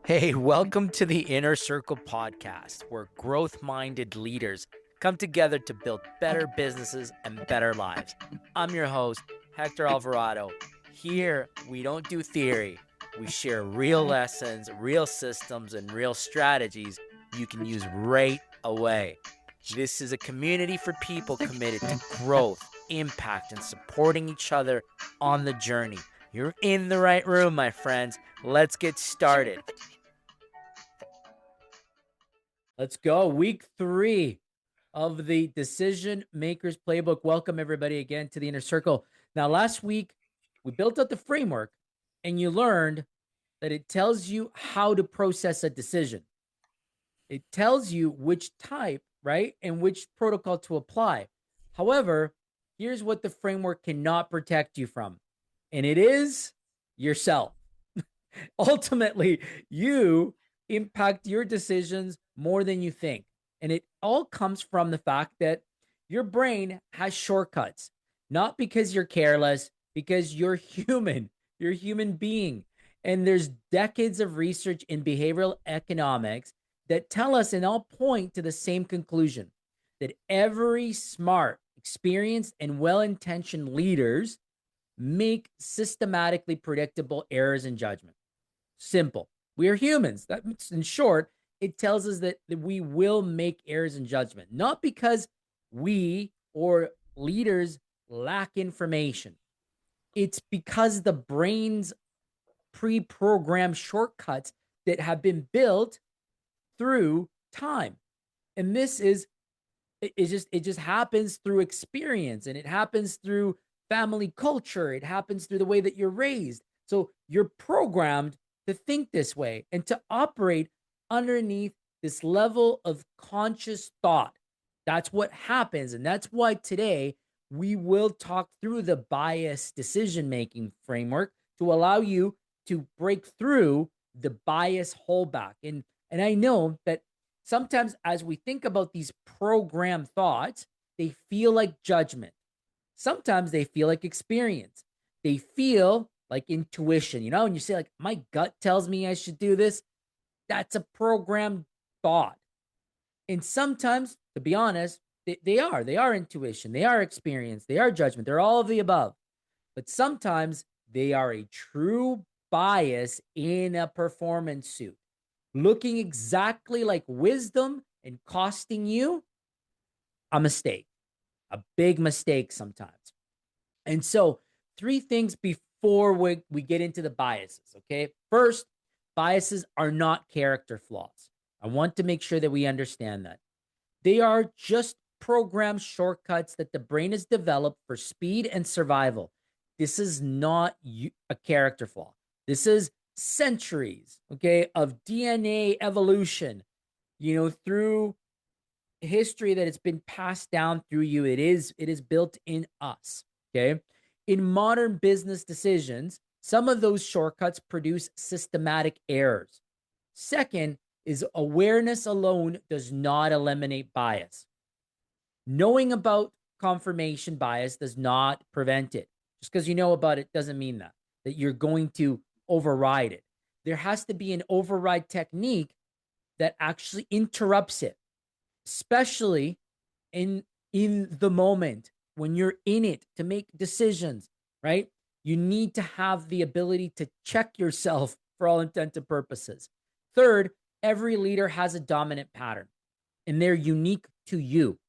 Hey, welcome to the Inner Circle podcast, where growth minded leaders come together to build better businesses and better lives. I'm your host, Hector Alvarado. Here, we don't do theory, we share real lessons, real systems, and real strategies you can use right away. This is a community for people committed to growth, impact, and supporting each other on the journey. You're in the right room, my friends. Let's get started. Let's go. Week 3 of the Decision Makers Playbook. Welcome, everybody, again to the Inner Circle. Now, last week, we built out the framework, and you learned that it tells you how to process a decision. It tells you which type, right, and which protocol to apply. However, here's what the framework cannot protect you from, and it is yourself. Ultimately, you impact your decisions more than you think. And it all comes from the fact that your brain has shortcuts, not because you're careless, because you're human, you're a human being. And there's decades of research in behavioral economics that tell us and all point to the same conclusion that every smart, experienced, and well-intentioned leaders make systematically predictable errors in judgment. Simple. We are humans. That's in short, it tells us that we will make errors in judgment, not because we or leaders lack information. It's because the brain's pre-programmed shortcuts that have been built through time. And this is it just happens through experience, and it happens through family culture. It happens through the way that you're raised. So you're programmed to think this way and to operate underneath this level of conscious thought. That's what happens. And that's why today we will talk through the bias decision-making framework to allow you to break through the bias holdback. And I know that sometimes as we think about these programmed thoughts, they feel like judgment. Sometimes they feel like experience. They feel like intuition, and you say like, my gut tells me I should do this. That's a programmed thought. And sometimes, to be honest, they are intuition. They are experience. They are judgment. They're all of the above. But sometimes they are a true bias in a performance suit, looking exactly like wisdom and costing you a mistake, a big mistake sometimes. And so 3 things before we get into the biases, okay? First, biases are not character flaws. I want to make sure that we understand that. They are just programmed shortcuts that the brain has developed for speed and survival. This is not a character flaw. This is centuries, okay, of DNA evolution, through history that it's been passed down through you. It is built in us, okay? In modern business decisions, some of those shortcuts produce systematic errors. Second is awareness alone does not eliminate bias. Knowing about confirmation bias does not prevent it. Just because you know about it doesn't mean that you're going to override it. There has to be an override technique that actually interrupts it, especially in the moment when you're in it to make decisions, right? You need to have the ability to check yourself for all intents and purposes. Third, every leader has a dominant pattern, and they're unique to you,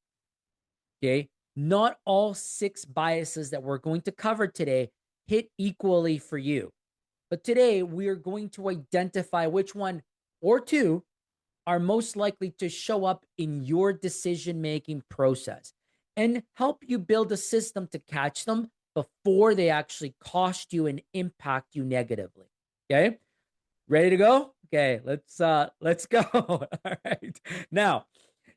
okay? Not all 6 biases that we're going to cover today hit equally for you. But today, we are going to identify which one or 2 are most likely to show up in your decision-making process and help you build a system to catch them before they actually cost you and impact you negatively. Okay? Ready to go? Okay, let's go. All right. Now,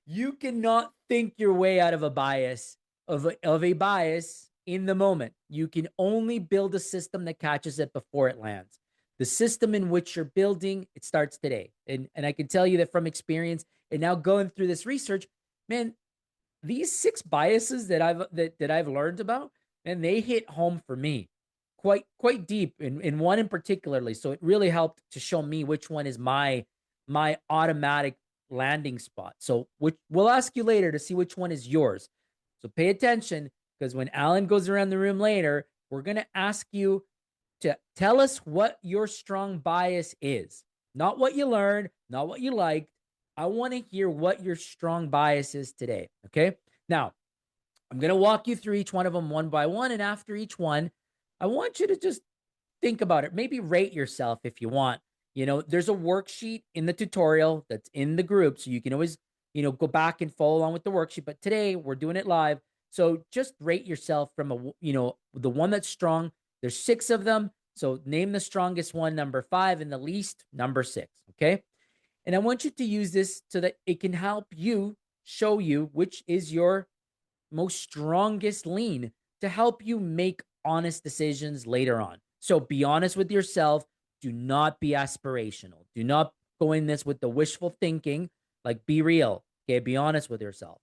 you cannot think your way out of a bias of a bias in the moment. You can only build a system that catches it before it lands. The system in which you're building, it starts today. And I can tell you that from experience and now going through this research, man, these 6 biases that I've learned about, and they hit home for me quite deep in one in particularly. So it really helped to show me which one is my automatic landing spot. So which we'll ask you later to see which one is yours. So pay attention, because when Alan goes around the room later, we're going to ask you to tell us what your strong bias is. Not what you learned, not what you liked. I want to hear what your strong bias is today. Okay. Now, I'm going to walk you through each one of them one by one. And after each one, I want you to just think about it. Maybe rate yourself if you want. You know, there's a worksheet in the tutorial that's in the group. So you can always, go back and follow along with the worksheet. But today we're doing it live. So just rate yourself from the one that's strong. There's 6 of them. So name the strongest one, number 5, and the least, number 6. Okay. And I want you to use this so that it can help you show you which is your most strongest lean to help you make honest decisions later on. So be honest with yourself. Do not be aspirational. Do not go in this with the wishful thinking. Like, be real. Okay. Be honest with yourself.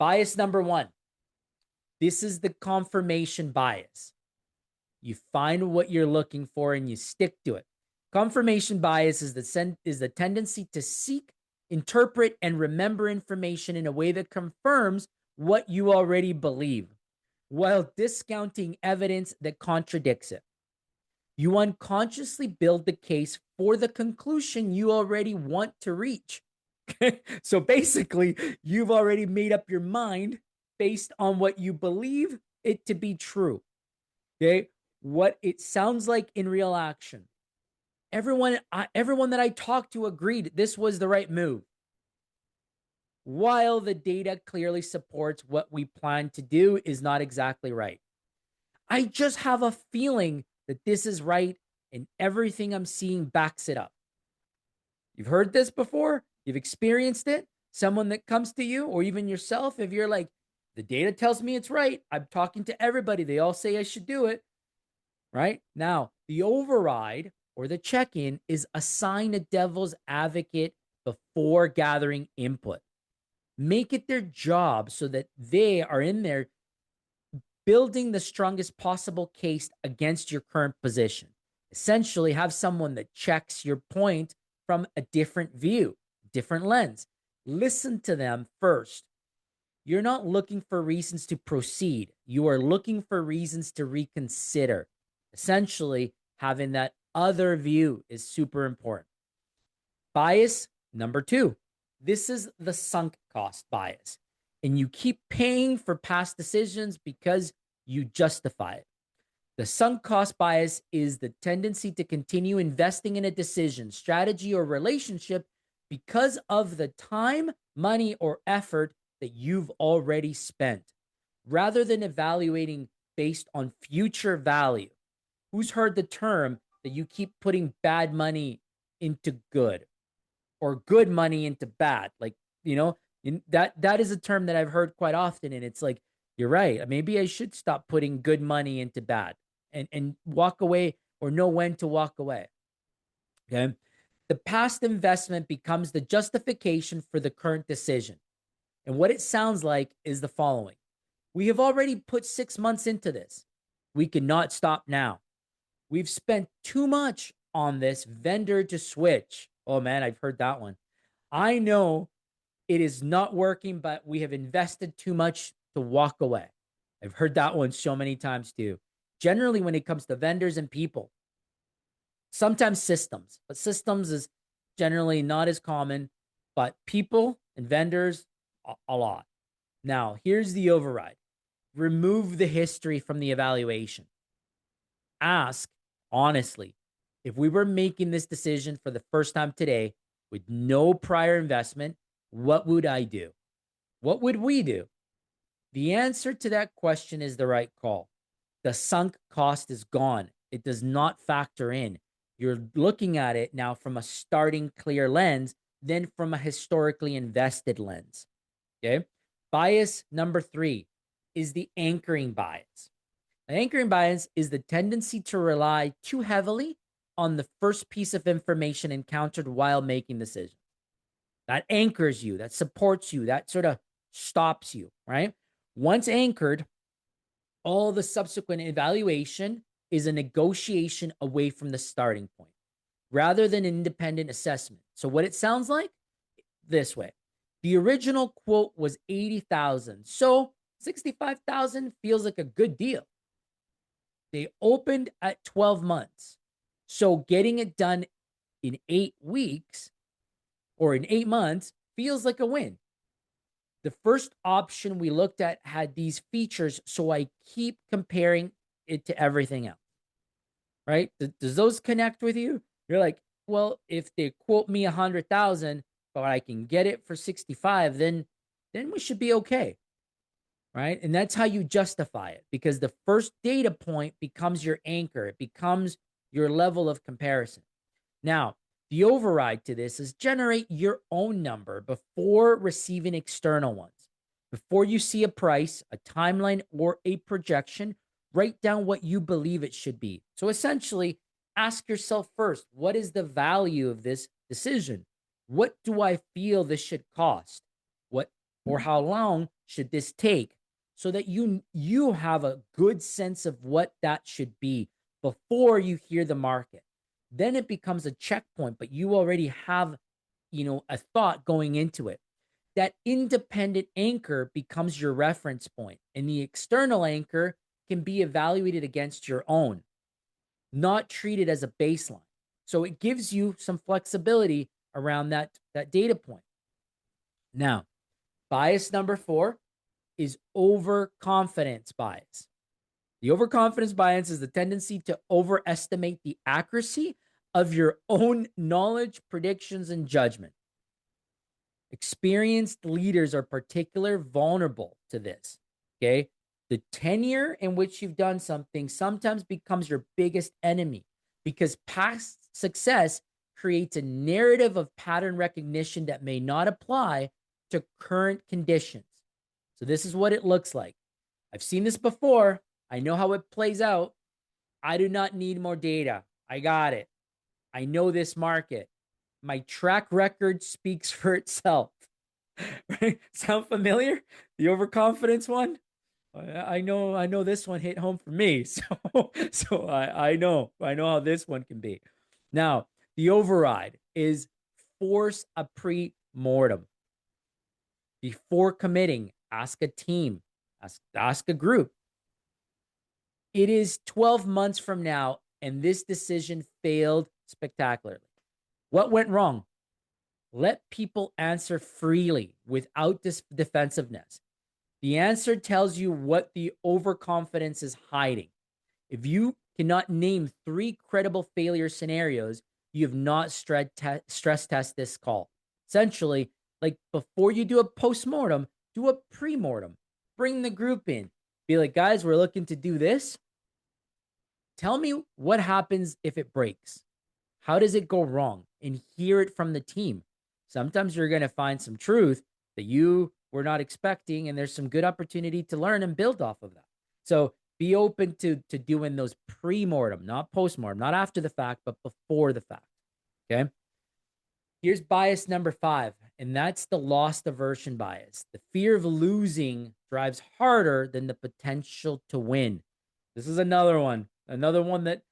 Bias number 1. This is the confirmation bias. You find what you're looking for and you stick to it. Confirmation bias is the tendency to seek, interpret, and remember information in a way that confirms what you already believe, while discounting evidence that contradicts it. You unconsciously build the case for the conclusion you already want to reach. So basically, you've already made up your mind based on what you believe it to be true. Okay? What it sounds like in real action. Everyone that I talked to agreed this was the right move, while the data clearly supports what we plan to do is not exactly right. I just have a feeling that this is right, and everything I'm seeing backs it up. You've heard this before. You've experienced it. Someone that comes to you, or even yourself, if you're like, the data tells me it's right. I'm talking to everybody. They all say I should do it. Right? Now, the override or the check-in is assign a devil's advocate before gathering input. Make it their job so that they are in there building the strongest possible case against your current position. Essentially, have someone that checks your point from a different view, different lens. Listen to them first. You're not looking for reasons to proceed. You are looking for reasons to reconsider. Essentially, having that other view is super important. Bias number 2. This is the sunk cost bias. And you keep paying for past decisions because you justify it. The sunk cost bias is the tendency to continue investing in a decision, strategy, or relationship because of the time, money, or effort that you've already spent, rather than evaluating based on future value. Who's heard the term that you keep putting bad money into good or good money into bad? Like, that is a term that I've heard quite often. And it's like, you're right. Maybe I should stop putting good money into bad and walk away, or know when to walk away. Okay. The past investment becomes the justification for the current decision. And what it sounds like is the following. We have already put 6 months into this. We cannot stop now. We've spent too much on this vendor to switch. Oh man, I've heard that one. I know it is not working, but we have invested too much to walk away. I've heard that one so many times too. Generally, when it comes to vendors and people, sometimes systems, but systems is generally not as common, but people and vendors, a lot. Now, here's the override. Remove the history from the evaluation. Ask, honestly, if we were making this decision for the first time today with no prior investment, what would I do? What would we do? The answer to that question is the right call. The sunk cost is gone. It does not factor in. You're looking at it now from a starting clear lens, then from a historically invested lens. Okay. Bias number 3 is the anchoring bias. The anchoring bias is the tendency to rely too heavily on the first piece of information encountered while making decisions. That anchors you, that supports you, that sort of stops you, right? Once anchored, all the subsequent evaluation is a negotiation away from the starting point rather than an independent assessment. So what it sounds like this way. The original quote was 80,000. So 65,000 feels like a good deal. They opened at 12 months. So getting it done in 8 weeks or in 8 months feels like a win. The first option we looked at had these features, so I keep comparing it to everything else, right? Does those connect with you? You're like, well, if they quote me 100,000, but I can get it for 65, then we should be okay, right? And that's how you justify it, because the first data point becomes your anchor. It becomes your level of comparison. Now, the override to this is generate your own number before receiving external ones. Before you see a price, a timeline, or a projection, write down what you believe it should be. So essentially, ask yourself first, what is the value of this decision? What do I feel this should cost? What or how long should this take? So that you have a good sense of what that should be before you hear the market. Then it becomes a checkpoint, but you already have, a thought going into it. That independent anchor becomes your reference point, and the external anchor can be evaluated against your own, not treated as a baseline. So it gives you some flexibility around that data point. Now, bias number 4 is overconfidence bias. The overconfidence bias is the tendency to overestimate the accuracy of your own knowledge, predictions, and judgment. Experienced leaders are particularly vulnerable to this, okay? The tenure in which you've done something sometimes becomes your biggest enemy because past success creates a narrative of pattern recognition that may not apply to current conditions. So this is what it looks like. I've seen this before. I know how it plays out. I do not need more data. I got it. I know this market. My track record speaks for itself. Right? Sound familiar? The overconfidence one? I know this one hit home for me. So I know how this one can be. Now, the override is force a pre-mortem. Before committing, ask a team, ask a group. It is 12 months from now, and this decision failed spectacularly. What went wrong? Let people answer freely without defensiveness. The answer tells you what the overconfidence is hiding. If you cannot name 3 credible failure scenarios, you have not stress test this call. Essentially, like before you do a post-mortem, do a pre-mortem. Bring the group in. Be like, guys, we're looking to do this. Tell me what happens if it breaks. How does it go wrong? And hear it from the team. Sometimes you're going to find some truth that you were not expecting, and there's some good opportunity to learn and build off of that. So be open to doing those pre-mortem, not post-mortem, not after the fact, but before the fact. Okay. Here's bias number 5, and that's the loss aversion bias. The fear of losing drives harder than the potential to win. This is another one that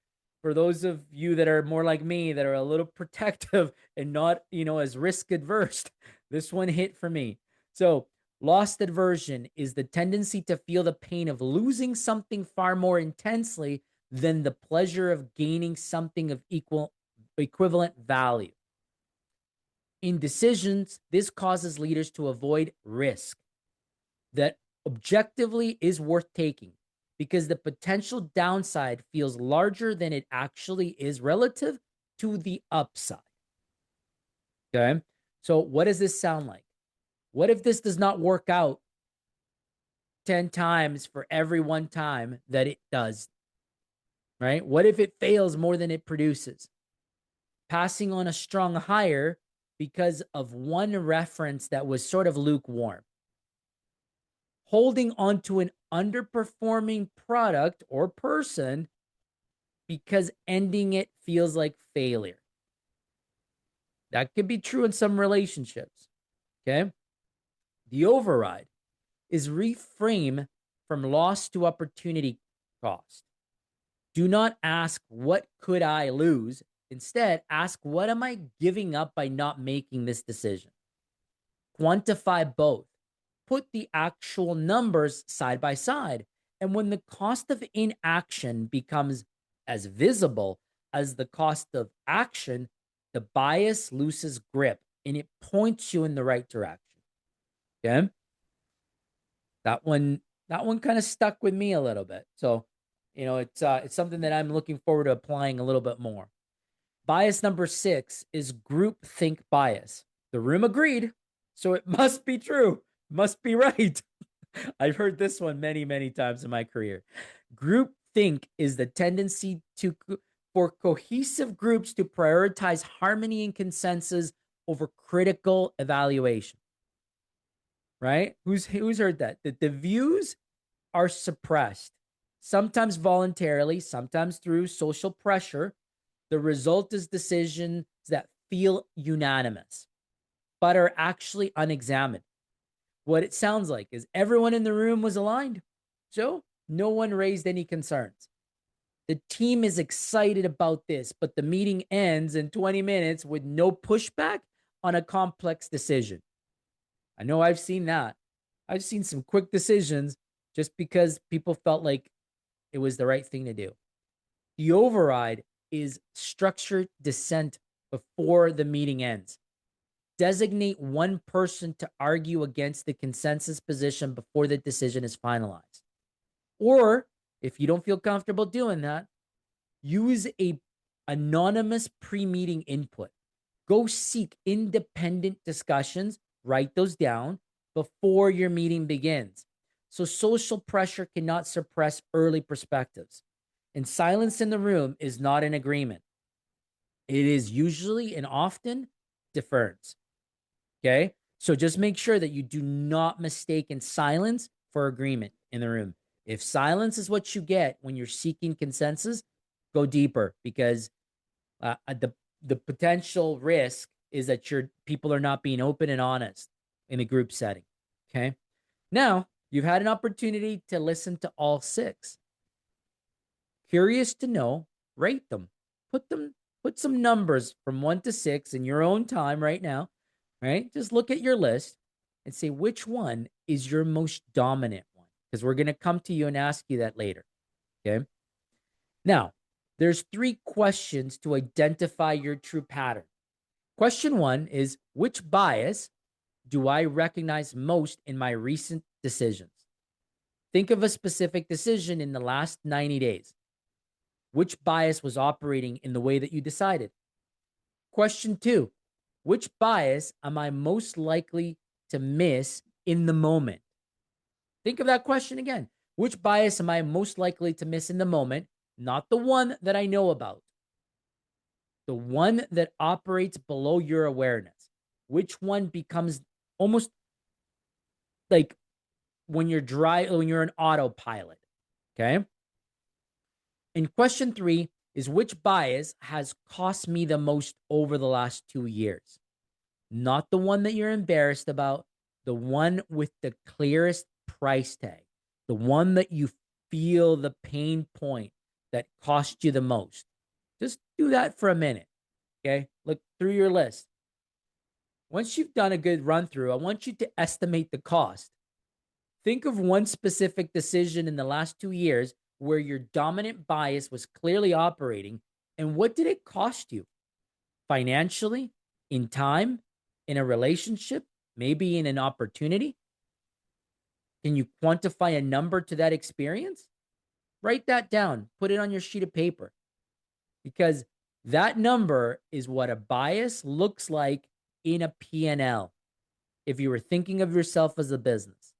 for those of you that are more like me, that are a little protective and not, as risk adverse, this one hit for me. So loss aversion is the tendency to feel the pain of losing something far more intensely than the pleasure of gaining something of equivalent value. In decisions, this causes leaders to avoid risk that objectively is worth taking, because the potential downside feels larger than it actually is relative to the upside. Okay. So what does this sound like? What if this does not work out 10 times for every one time that it does? Right? What if it fails more than it produces? Passing on a strong hire because of one reference that was sort of lukewarm. Holding on to an underperforming product or person because ending it feels like failure. That could be true in some relationships. Okay. The override is reframe from loss to opportunity cost. Do not ask, what could I lose? Instead, ask, what am I giving up by not making this decision? Quantify both. Put the actual numbers side by side. And when the cost of inaction becomes as visible as the cost of action, the bias loses grip and it points you in the right direction. Okay. That one kind of stuck with me a little bit. So, it's something that I'm looking forward to applying a little bit more. Bias number 6 is groupthink bias. The room agreed, so it must be true, must be right. I've heard this one many, many times in my career. Groupthink is the tendency for cohesive groups to prioritize harmony and consensus over critical evaluation. Right? Who's heard that? That the views are suppressed, sometimes voluntarily, sometimes through social pressure. The result is decisions that feel unanimous, but are actually unexamined. What it sounds like is everyone in the room was aligned, so no one raised any concerns. The team is excited about this, but the meeting ends in 20 minutes with no pushback on a complex decision. I know I've seen that. I've seen some quick decisions just because people felt like it was the right thing to do. The override is structured dissent before the meeting ends. Designate one person to argue against the consensus position before the decision is finalized. Or if you don't feel comfortable doing that, use a anonymous pre-meeting input. Go seek independent discussions, write those down before your meeting begins. So social pressure cannot suppress early perspectives. And silence in the room is not an agreement. It is usually and often deference. Okay? So just make sure that you do not mistake in silence for agreement in the room. If silence is what you get when you're seeking consensus, go deeper, because the potential risk is that your people are not being open and honest in a group setting. Okay? Now, you've had an opportunity to listen to all 6. Curious to know, rate them. Put some numbers from 1 to 6 in your own time right now, right? Just look at your list and say which one is your most dominant one, because we're going to come to you and ask you that later. Okay? Now, there's 3 questions to identify your true pattern. Question 1 is, which bias do I recognize most in my recent decisions? Think of a specific decision in the last 90 days. Which bias was operating in the way that you decided? Question 2, which bias am I most likely to miss in the moment? Think of that question again. Which bias am I most likely to miss in the moment? Not the one that I know about. The one that operates below your awareness. Which one becomes almost like when you're an autopilot. Okay? And question 3 is, which bias has cost me the most over the last 2 years? Not the one that you're embarrassed about, the one with the clearest price tag, the one that you feel the pain point that cost you the most. Just do that for a minute. Okay? Look through your list. Once you've done a good run through, I want you to estimate the cost. Think of one specific decision in the last 2 years where your dominant bias was clearly operating, and what did it cost you? Financially, in time, in a relationship, maybe in an opportunity? Can you quantify a number to that experience? Write that down. Put it on your sheet of paper, because that number is what a bias looks like in a P&L if you were thinking of yourself as a business.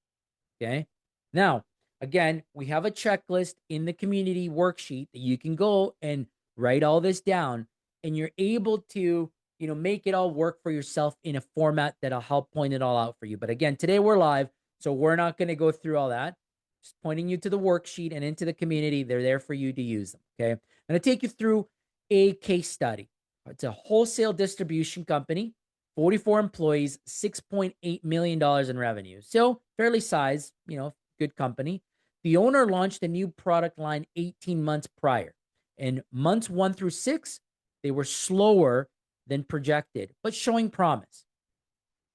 Okay? Now, again, we have a checklist in the community worksheet that you can go and write all this down, and you're able to, make it all work for yourself in a format that'll help point it all out for you. But again, today we're live, so we're not going to go through all that. Just pointing you to the worksheet and into the community. They're there for you to use them. Okay? I'm going to take you through a case study. It's a wholesale distribution company, 44 employees, $6.8 million in revenue. So fairly sized, good company. The owner launched a new product line 18 months prior. In months 1 through 6, they were slower than projected, but showing promise.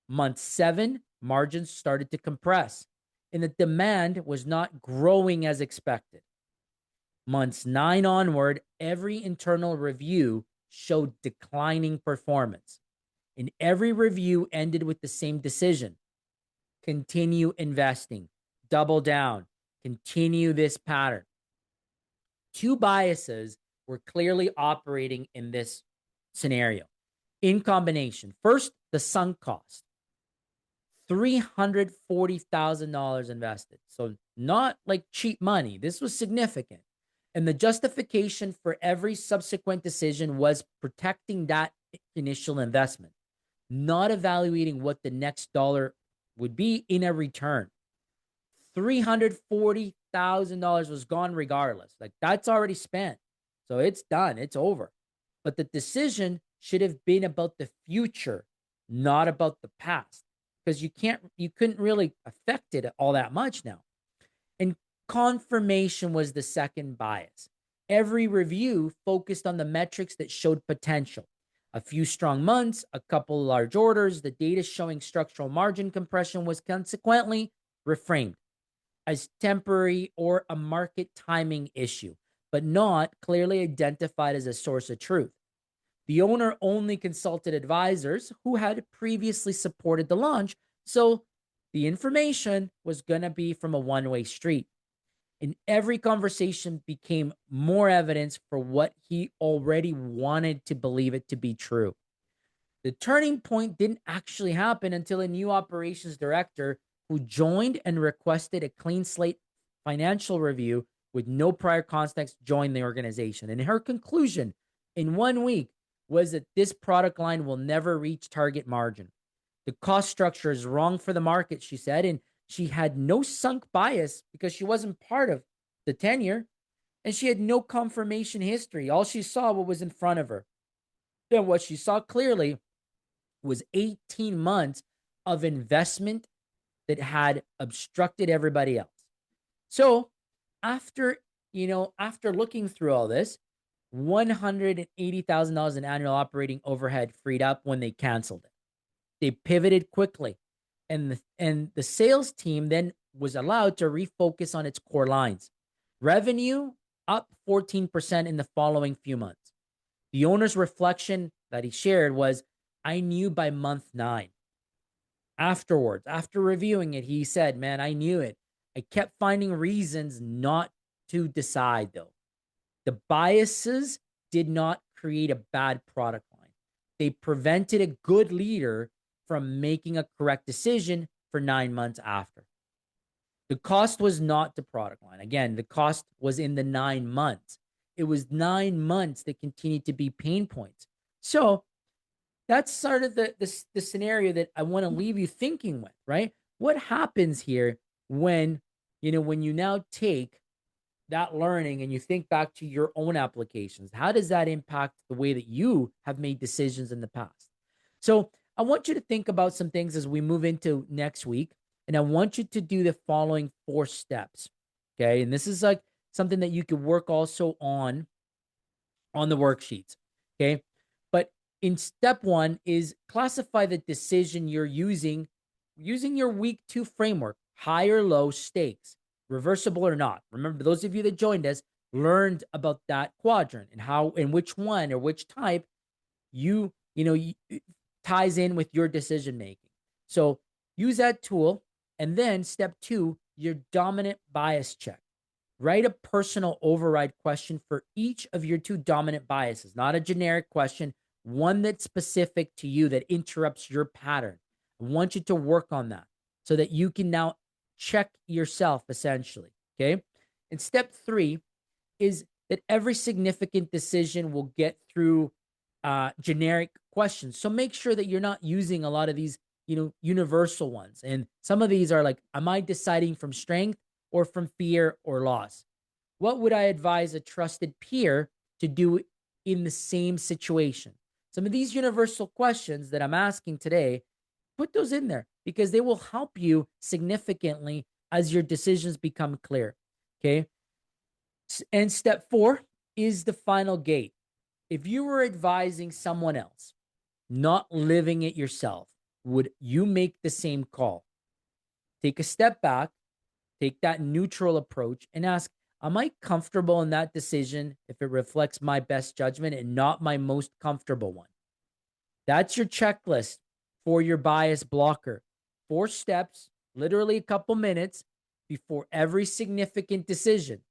Month 7, margins started to compress, and the demand was not growing as expected. Months 9 onward, every internal review showed declining performance, and every review ended with the same decision: continue investing, double down, continue this pattern. Two biases were clearly operating in this scenario in combination. First, the sunk cost, $340,000 invested. So not like cheap money. This was significant. And the justification for every subsequent decision was protecting that initial investment, not evaluating what the next dollar would be in a return. $340,000 was gone regardless. Like, that's already spent. So it's done. It's over. But the decision should have been about the future, not about the past, because you couldn't really affect it all that much now. And confirmation was the second bias. Every review focused on the metrics that showed potential. A few strong months, a couple large orders, the data showing structural margin compression was consequently reframed as temporary or a market timing issue, but not clearly identified as a source of truth. The owner only consulted advisors who had previously supported the launch, so the information was going to be from a one-way street. And every conversation became more evidence for what he already wanted to believe it to be true. The turning point didn't actually happen until a new operations director who joined and requested a clean slate financial review with no prior context joined the organization. And her conclusion in 1 week was that this product line will never reach target margin. The cost structure is wrong for the market, she said, and she had no sunk bias because she wasn't part of the tenure, and she had no confirmation history. All she saw what was in front of her. And what she saw clearly was 18 months of investment that had obstructed everybody else. So after looking through all this, $180,000 in annual operating overhead freed up when they canceled it. They pivoted quickly, and the sales team then was allowed to refocus on its core lines. Revenue up 14% in the following few months. The owner's reflection that he shared was, I knew by month 9. Afterwards, after reviewing it, he said, man, I knew it. I kept finding reasons not to decide, though. The biases did not create a bad product line. They prevented a good leader from making a correct decision for 9 months after. The cost was not the product line. Again, the cost was in the 9 months. It was 9 months that continued to be pain points. So that's sort of the scenario that I want to leave you thinking with, right? What happens here when you now take that learning and you think back to your own applications? How does that impact the way that you have made decisions in the past? So I want you to think about some things as we move into next week. And I want you to do the following 4 steps. Okay. And this is like something that you could work also on the worksheets. Okay. But in step 1 is classify the decision you're using your week 2 framework, high or low stakes, reversible or not. Remember, those of you that joined us learned about that quadrant and how and which one or which type you ties in with your decision making. So use that tool. And then step 2, your dominant bias check. Write a personal override question for each of your 2 dominant biases, not a generic question, one that's specific to you that interrupts your pattern. I want you to work on that so that you can now check yourself, essentially. Okay. And step 3 is that every significant decision will get through generic questions. So make sure that you're not using a lot of these, universal ones. And some of these are like, am I deciding from strength or from fear or loss? What would I advise a trusted peer to do in the same situation? Some of these universal questions that I'm asking today, put those in there because they will help you significantly as your decisions become clear. Okay. And step 4 is the final gate. If you were advising someone else, not living it yourself, would you make the same call? Take a step back, take that neutral approach, and ask, am I comfortable in that decision if it reflects my best judgment and not my most comfortable one? That's your checklist for your bias blocker. 4 steps, literally a couple minutes before every significant decision.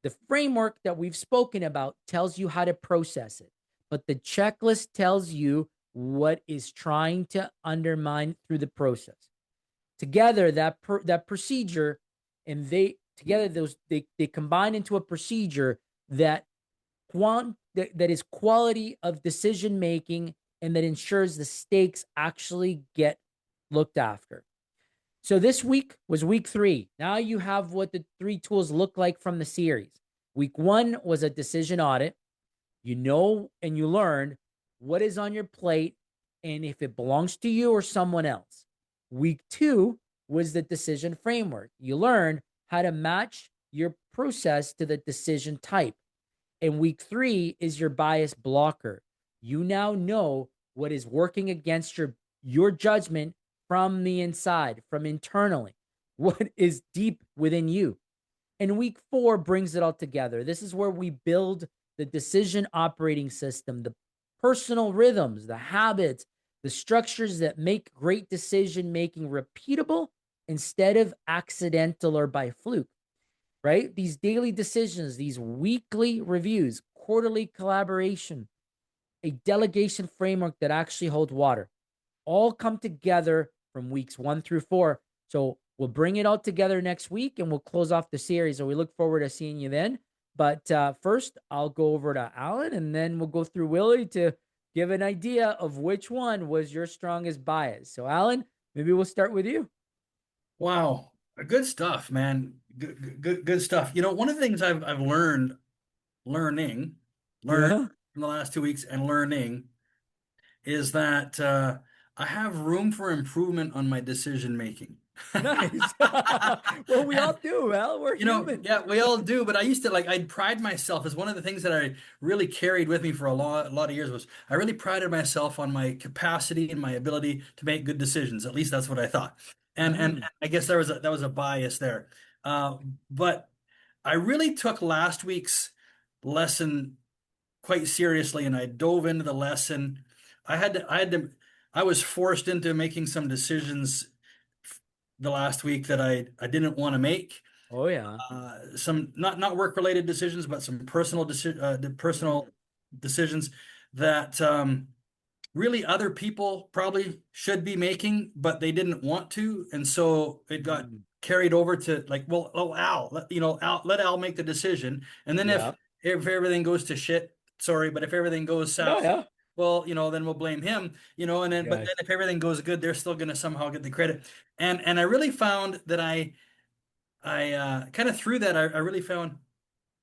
The framework that we've spoken about tells you how to process it, but the checklist tells you what is trying to undermine through the process. Together, that procedure, and they combine into a procedure that that is quality of decision making and that ensures the stakes actually get looked after. So this week was week 3. Now you have what the 3 tools look like from the series. Week 1 was a decision audit. You know, and you learned what is on your plate and if it belongs to you or someone else. Week 2 was the decision framework. You learned how to match your process to the decision type. And week 3 is your bias blocker. You now know what is working against your judgment from the inside, from internally, what is deep within you. And week 4 brings it all together. This is where we build the decision operating system, the personal rhythms, the habits, the structures that make great decision making repeatable instead of accidental or by fluke, right? These daily decisions, these weekly reviews, quarterly collaboration, a delegation framework that actually holds water, all come together from weeks 1 through 4. So we'll bring it all together next week and we'll close off the series. So we look forward to seeing you then. But first, I'll go over to Alan and then we'll go through Willy to give an idea of which one was your strongest bias. So, Alan, maybe we'll start with you. Wow, good stuff, man. Good stuff. You know, one of the things I've learning, learned Yeah. in the last 2 weeks and learning is that I have room for improvement on my decision making. Nice. Well, we all And do, Al. We're human. yeah, we all do, but I used to I'd pride myself as one of the things that I really carried with me for a lot of years was I really prided myself on my capacity and my ability to make good decisions. At least that's what I thought. And Mm. I guess that was a bias there. Uh, but I really took last week's lesson quite seriously and I dove into the lesson. I was forced into making some decisions the last week that I didn't want to make, Oh, yeah. some not work related decisions, but some personal Mm. decisions that really other people probably should be making, but they didn't want to, and so it got Mm. carried over to like, well, oh Al, let Al make the decision, and then Yeah. if everything goes to shit, sorry, but if everything goes Yeah, south, yeah. well, then we'll blame him, and then but Yes. then if everything goes good, they're still going to somehow get the credit, and I really found that I kind of through that, I really found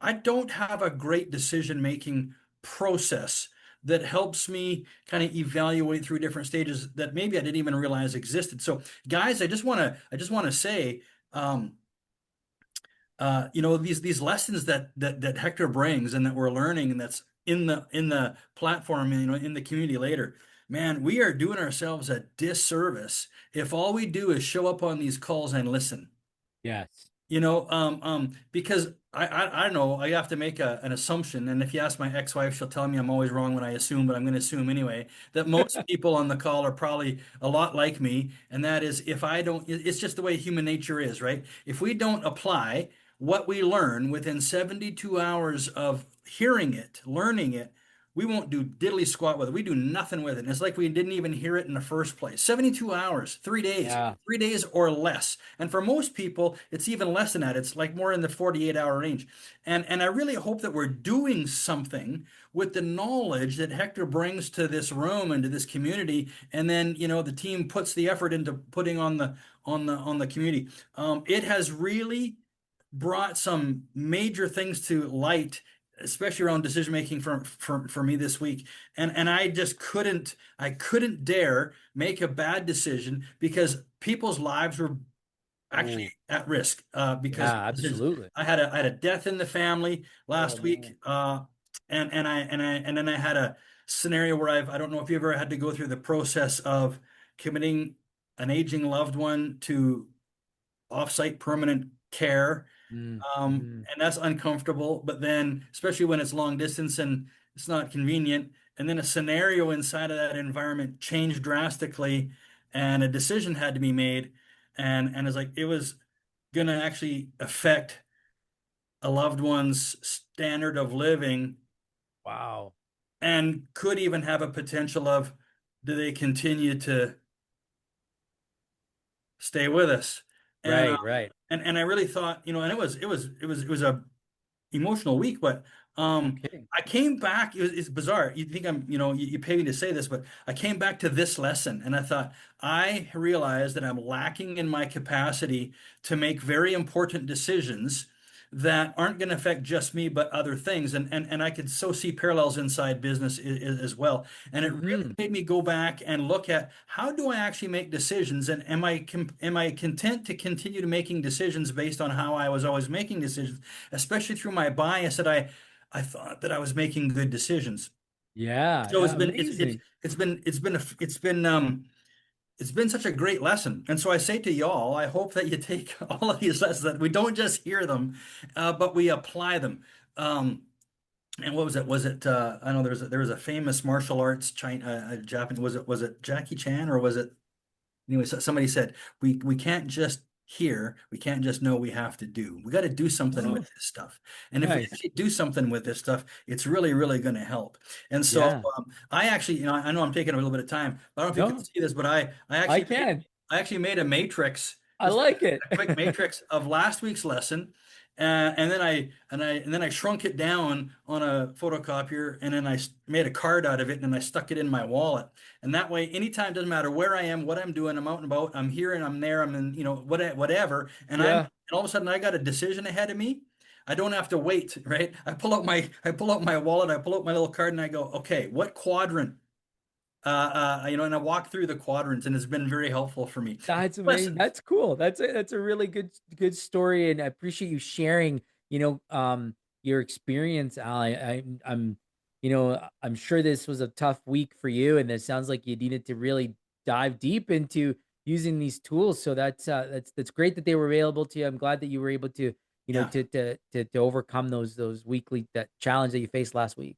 I don't have a great decision making process that helps me kind of evaluate through different stages that maybe I didn't even realize existed. So, guys, I just want to say, um, these lessons that Hector brings and that we're learning and that's in the platform, in the community later. Man, we are doing ourselves a disservice if all we do is show up on these calls and listen. Yes. Because I don't know, I have to make an assumption, and if you ask my ex-wife, she'll tell me I'm always wrong when I assume, but I'm going to assume anyway, that most people on the call are probably a lot like me, and that is if I don't, it's just the way human nature is, right? If we don't apply what we learn within 72 hours of hearing it, learning it, we won't do diddly squat with it. We do nothing with it. And it's like we didn't even hear it in the first place. 72 hours, 3 days, Yeah. 3 days or less. And for most people, it's even less than that. It's like more in the 48-hour range. And I really hope that we're doing something with the knowledge that Hector brings to this room and to this community. And then, the team puts the effort into putting on the community. It has really brought some major things to light, especially around decision making for me this week. And I couldn't dare make a bad decision because people's lives were actually Ooh. at risk, because Yeah, decisions. absolutely. I had a death in the family Oh, last week. man. And then I had a scenario where I don't know if you ever had to go through the process of committing an aging loved one to offsite permanent care. Mm-hmm. And that's uncomfortable, but then especially when it's long distance and it's not convenient, and then a scenario inside of that environment changed drastically, and a decision had to be made, and it's like it was going to actually affect a loved one's standard of living, Wow. and could even have a potential of, do they continue to stay with us? And Right, right. and I really thought, and it was a emotional week, but No kidding. I came back. It's bizarre. You think you pay me to say this, but I came back to this lesson, and I thought, I realized that I'm lacking in my capacity to make very important decisions that aren't going to affect just me, but other things. And I could so see parallels inside business as well. And it really Mm-hmm. made me go back and look at, how do I actually make decisions? And am I content to continue to making decisions based on how I was always making decisions, especially through my bias that I thought that I was making good decisions. Yeah, So yeah, amazing. it's been such a great lesson. And so I say to y'all, I hope that you take all of these lessons, that we don't just hear them, but we apply them. And what was it? Was it? I know there was a famous martial arts China, Japanese. Was it Jackie Chan, or was it? Anyway, somebody said, we can't just hear, we can't just know, we have to do. We got to do something with Oh, this stuff. And if we nice. actually do something with this stuff, it's really, really going to help. And so Yeah. I actually, I know I'm taking a little bit of time. I don't know if you can No, see this, but I can. I actually made a matrix, I just like it. a quick matrix of last week's lesson. And then I shrunk it down on a photocopier, and then I made a card out of it, and I stuck it in my wallet. And that way, anytime, doesn't matter where I am, what I'm doing, I'm out and about, I'm here and I'm there, I'm in, whatever. And Yeah. all of a sudden I got a decision ahead of me. I don't have to wait, right? I pull out my wallet, I pull out my little card, and I go, okay, what quadrant? And I walk through the quadrants, and it's been very helpful for me. That's amazing. Lessons. That's cool. That's a really good story, and I appreciate you sharing, your experience, Al. I'm sure this was a tough week for you, and it sounds like you needed to really dive deep into using these tools. So that's great that they were available to you. I'm glad that you were able to, Yeah. to overcome those weekly that challenge that you faced last week.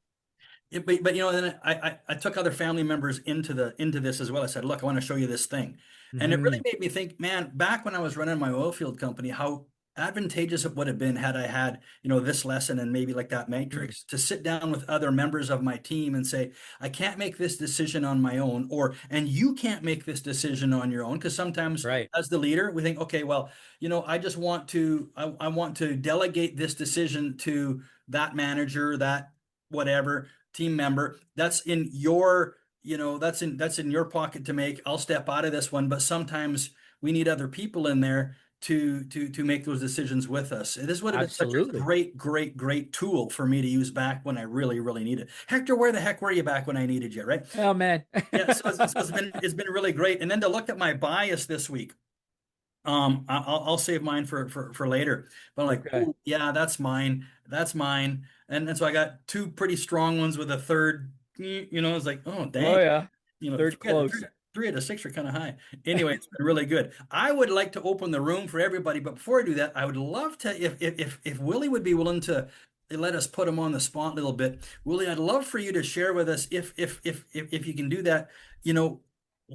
But then I took other family members into this as well. I said, look, I want to show you this thing. And it really Hmm. made me think, man, back when I was running my oil field company, how advantageous it would have been had I had, this lesson, and maybe like that matrix, to sit down with other members of my team and say, I can't make this decision on my own, and you can't make this decision on your own. Because sometimes Right. as the leader, we think, okay, well, I just I want to delegate this decision to that manager, that whatever team member. That's in your, that's in your pocket to make. I'll step out of this one. But sometimes we need other people in there to make those decisions with us. This would have been such a Absolutely. great, great, great tool for me to use back when I really, really needed it. Hector, where the heck were you back when I needed you, right? Oh man. Yeah, so it's been really great. And then to look at my bias this week, I'll save mine for later. But I'm like, Okay. oh yeah, that's mine. That's mine. And so I got two pretty strong ones with a third. It's like, oh Oh dang. yeah. Third Three, close. three out of six are kind of high. Anyway, it's been really good. I would like to open the room for everybody, but before I do that, I would love to, if Willie would be willing to let us put him on the spot a little bit. Willie, I'd love for you to share with us, if you can do that. You know,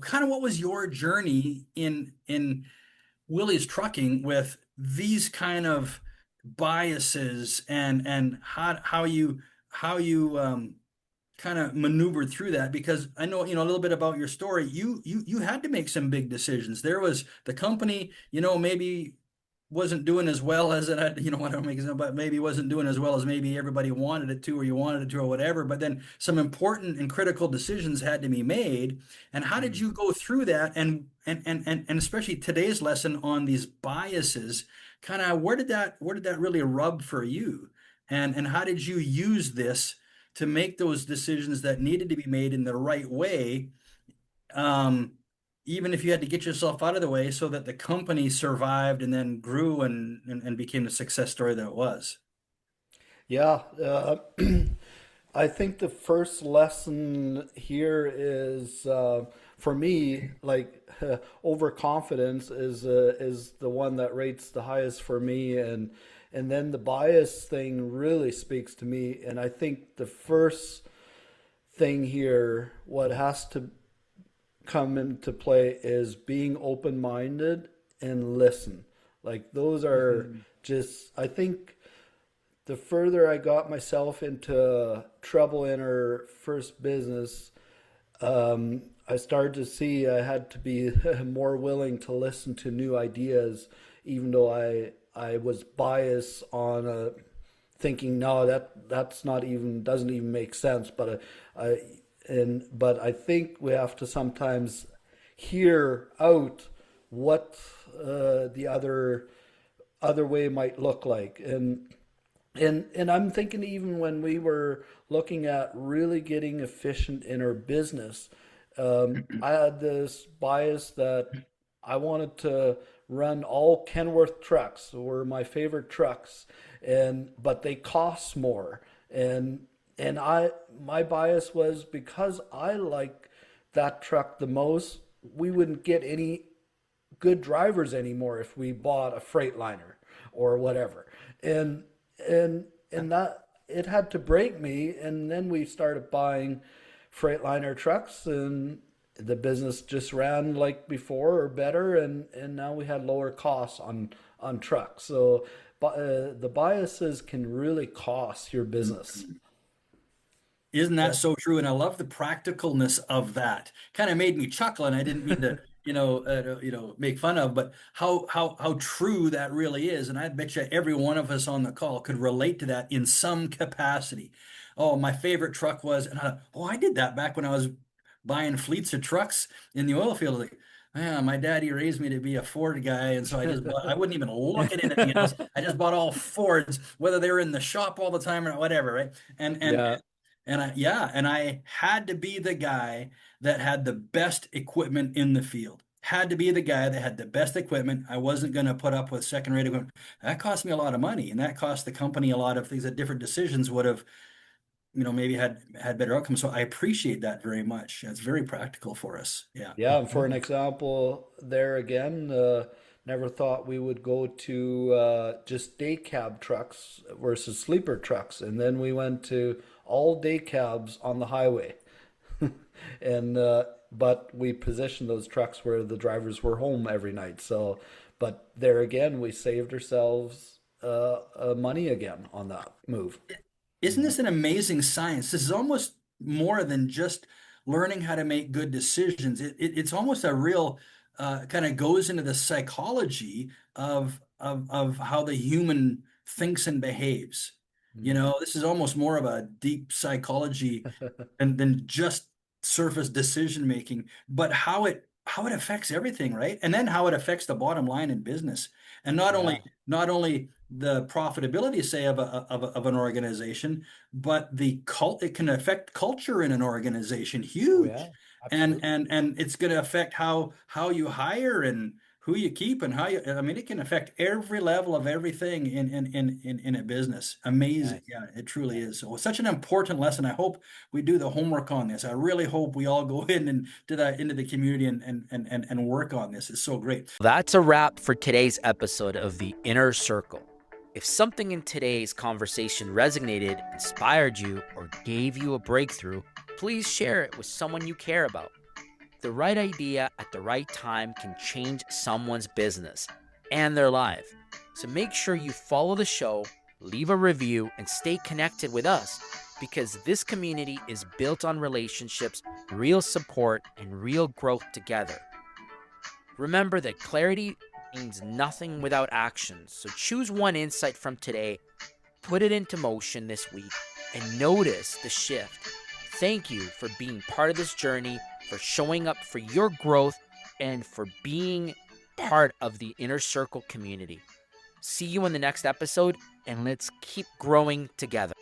kind of what was your journey in Willie's trucking with these kind of biases, and how you kind of maneuvered through that, because I know, a little bit about your story. You had to make some big decisions. There was the company, maybe wasn't doing as well as it had, I don't make it, but maybe wasn't doing as well as maybe everybody wanted it to, or you wanted it to, or whatever. But then some important and critical decisions had to be made. And how did Mm. you go through that? And especially today's lesson on these biases, kind of where did that really rub for you? And how did you use this to make those decisions that needed to be made in the right way, um, even if you had to get yourself out of the way, so that the company survived and then grew and became the success story that it was? Yeah, I think the first lesson here is for me, like overconfidence is the one that rates the highest for me, and then the bias thing really speaks to me. And I think the first thing here, what has to come into play is being open-minded and listen. Like those are Mhm. just, I think the further I got myself into trouble in our first business, I started to see I had to be more willing to listen to new ideas, even though I was biased on thinking no, that's not even doesn't even make sense. But I think we have to sometimes hear out what the other way might look like. And I'm thinking even when we were looking at really getting efficient in our business, I had this bias that I wanted to run all Kenworth trucks were my favorite trucks, and but they cost more. And I my bias was because I like that truck the most, we wouldn't get any good drivers anymore if we bought a Freightliner or whatever. And and that it had to break me. And then we started buying Freightliner trucks, and the business just ran like before or better. And now we had lower costs on trucks. So the biases can really cost your business. Isn't that Yeah. so true? And I love the practicalness of that. Kind of made me chuckle, and I didn't mean to, make fun of, but how true that really is. And I bet you every one of us on the call could relate to that in some capacity. Oh, my favorite truck was, I did that back when I was buying fleets of trucks in the oil field. Like, yeah, my daddy raised me to be a Ford guy, and so I wouldn't even look at anything else. I just bought all Fords, whether they were in the shop all the time or whatever, right? And and Yeah, and I had to be the guy that had the best equipment in the field. Had to be the guy that had the best equipment. I wasn't going to put up with second-rate equipment. That cost me a lot of money, and that cost the company a lot of things that different decisions would have, maybe had better outcomes. So I appreciate that very much. It's very practical for us. Yeah. Yeah, and for an example, there again, never thought we would go to just day cab trucks versus sleeper trucks, and then we went to all day cabs on the highway, and but we positioned those trucks where the drivers were home every night. So, but there again, we saved ourselves money again on that move. Isn't this an amazing science? This is almost more than just learning how to make good decisions. It's almost a real kind of goes into the psychology of how the human thinks and behaves. Mhm. This is almost more of a deep psychology than just surface decision making, but how it affects everything, right? And then how it affects the bottom line in business. And Yeah. not only the profitability, say, of an organization, but it can affect culture in an organization, Oh huge. yeah. Absolutely. And it's going to affect how you hire and who you keep and it can affect every level of everything in a business. Amazing. nice. Yeah, it truly Yeah. is. So it's such an important lesson. I hope we do the homework on this. I really hope we all go in and into the community and work on this. It's so great. That's a wrap for today's episode of The Inner Circle. If something in today's conversation resonated, inspired you, or gave you a breakthrough, please share it with someone you care about. The right idea at the right time can change someone's business and their life. So make sure you follow the show, leave a review, and stay connected with us because this community is built on relationships, real support, and real growth together. Remember that clarity means nothing without action. So choose one insight from today, put it into motion this week, and notice the shift. Thank you for being part of this journey, for showing up for your growth, and for being part of the Inner Circle community. See you in the next episode, and let's keep growing together.